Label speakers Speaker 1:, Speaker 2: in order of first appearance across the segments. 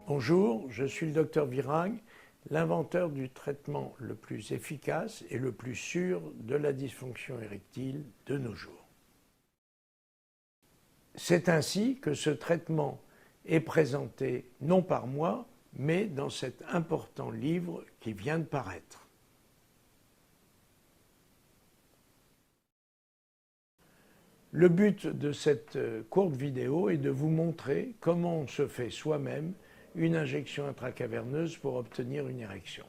Speaker 1: Bonjour, je suis le Dr Virag, l'inventeur du traitement le plus efficace et le plus sûr de la dysfonction érectile de nos jours. C'est ainsi que ce traitement est présenté non par moi, mais dans cet important livre qui vient de paraître. Le but de cette courte vidéo est de vous montrer comment on se fait soi-même une injection intracaverneuse pour obtenir une érection.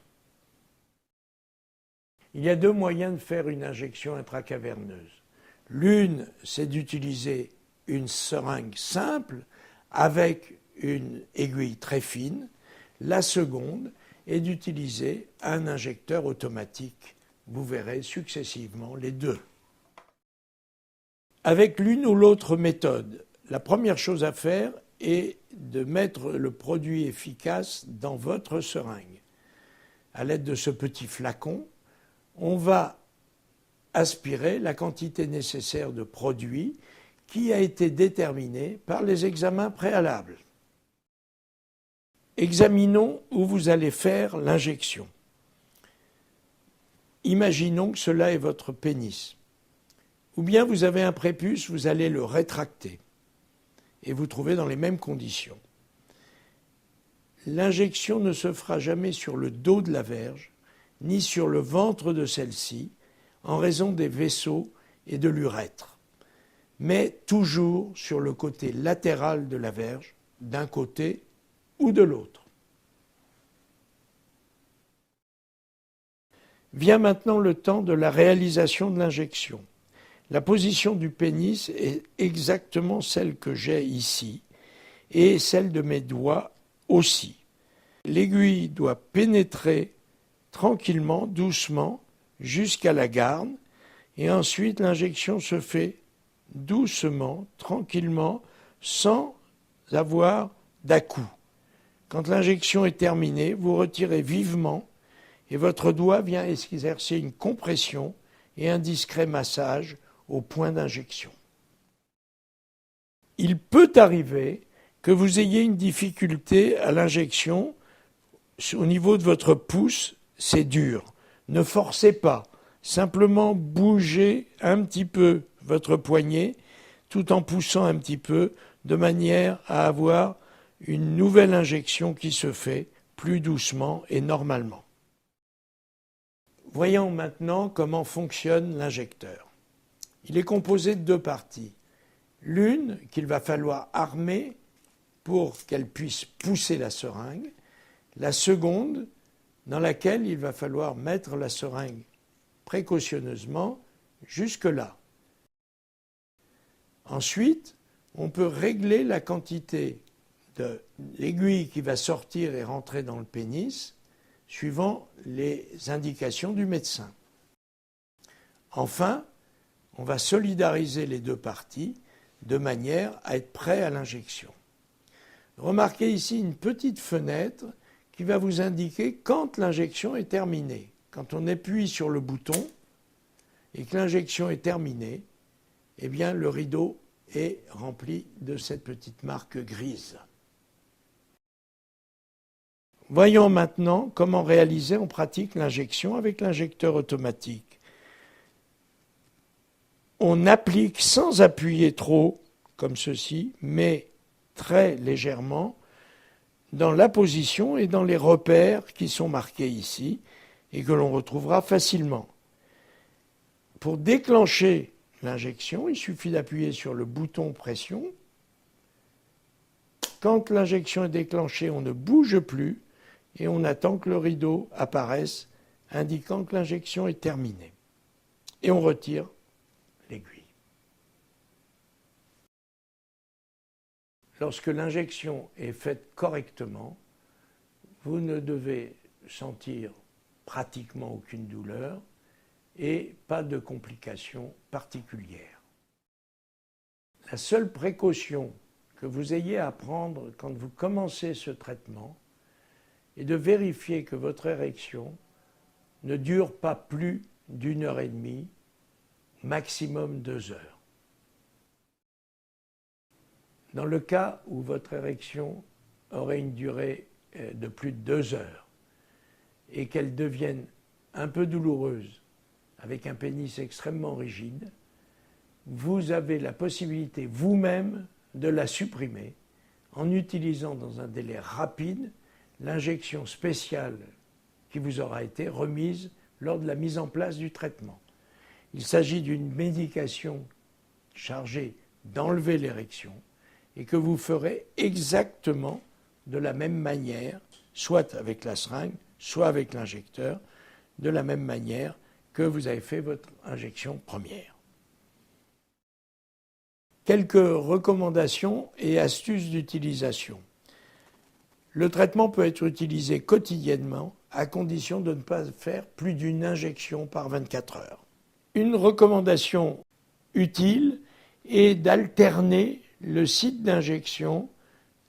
Speaker 1: Il y a deux moyens de faire une injection intracaverneuse. L'une, c'est d'utiliser une seringue simple avec une aiguille très fine. La seconde est d'utiliser un injecteur automatique. Vous verrez successivement les deux. Avec l'une ou l'autre méthode, la première chose à faire est de mettre le produit efficace dans votre seringue. À l'aide de ce petit flacon, on va aspirer la quantité nécessaire de produit qui a été déterminée par les examens préalables. Examinons où vous allez faire l'injection. Imaginons que cela est votre pénis. Ou bien vous avez un prépuce, vous allez le rétracter et vous trouvez dans les mêmes conditions. L'injection ne se fera jamais sur le dos de la verge, ni sur le ventre de celle-ci, en raison des vaisseaux et de l'urètre, mais toujours sur le côté latéral de la verge, d'un côté ou de l'autre. Vient maintenant le temps de la réalisation de l'injection. La position du pénis est exactement celle que j'ai ici et celle de mes doigts aussi. L'aiguille doit pénétrer tranquillement, doucement, jusqu'à la garne et ensuite l'injection se fait doucement, tranquillement, sans avoir d'à-coups. Quand l'injection est terminée, vous retirez vivement et votre doigt vient exercer une compression et un discret massage au point d'injection. Il peut arriver que vous ayez une difficulté à l'injection au niveau de votre pouce, c'est dur. Ne forcez pas, simplement bougez un petit peu votre poignet tout en poussant un petit peu de manière à avoir une nouvelle injection qui se fait plus doucement et normalement. Voyons maintenant comment fonctionne l'injecteur. Il est composé de deux parties. L'une qu'il va falloir armer pour qu'elle puisse pousser la seringue. La seconde dans laquelle il va falloir mettre la seringue précautionneusement jusque-là. Ensuite, on peut régler la quantité de l'aiguille qui va sortir et rentrer dans le pénis suivant les indications du médecin. Enfin, on va solidariser les deux parties de manière à être prêt à l'injection. Remarquez ici une petite fenêtre qui va vous indiquer quand l'injection est terminée. Quand on appuie sur le bouton et que l'injection est terminée, eh bien le rideau est rempli de cette petite marque grise. Voyons maintenant comment réaliser en pratique l'injection avec l'injecteur automatique. On applique sans appuyer trop, comme ceci, mais très légèrement, dans la position et dans les repères qui sont marqués ici et que l'on retrouvera facilement. Pour déclencher l'injection, il suffit d'appuyer sur le bouton pression. Quand l'injection est déclenchée, on ne bouge plus et on attend que le rideau apparaisse, indiquant que l'injection est terminée. Et on retire l'aiguille. Lorsque l'injection est faite correctement, vous ne devez sentir pratiquement aucune douleur et pas de complications particulières. La seule précaution que vous ayez à prendre quand vous commencez ce traitement est de vérifier que votre érection ne dure pas plus d'1 heure et demie, maximum 2 heures. Dans le cas où votre érection aurait une durée de plus de 2 heures et qu'elle devienne un peu douloureuse avec un pénis extrêmement rigide, vous avez la possibilité vous-même de la supprimer en utilisant dans un délai rapide l'injection spéciale qui vous aura été remise lors de la mise en place du traitement. Il s'agit d'une médication chargée d'enlever l'érection et que vous ferez exactement de la même manière, soit avec la seringue, soit avec l'injecteur, de la même manière que vous avez fait votre injection première. Quelques recommandations et astuces d'utilisation. Le traitement peut être utilisé quotidiennement à condition de ne pas faire plus d'une injection par 24 heures. Une recommandation utile est d'alterner le site d'injection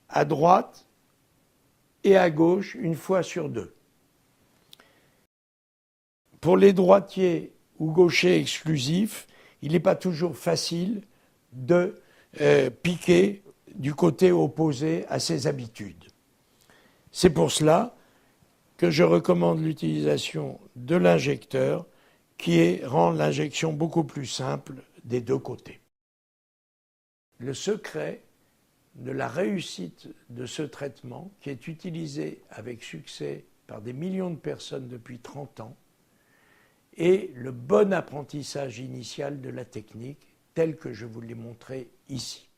Speaker 1: à droite et à gauche une fois sur 2. Pour les droitiers ou gauchers exclusifs, il n'est pas toujours facile de piquer du côté opposé à ses habitudes. C'est pour cela que je recommande l'utilisation de l'injecteur qui rend l'injection beaucoup plus simple des 2 côtés. Le secret de la réussite de ce traitement, qui est utilisé avec succès par des millions de personnes depuis 30 ans, est le bon apprentissage initial de la technique tel que je vous l'ai montré ici.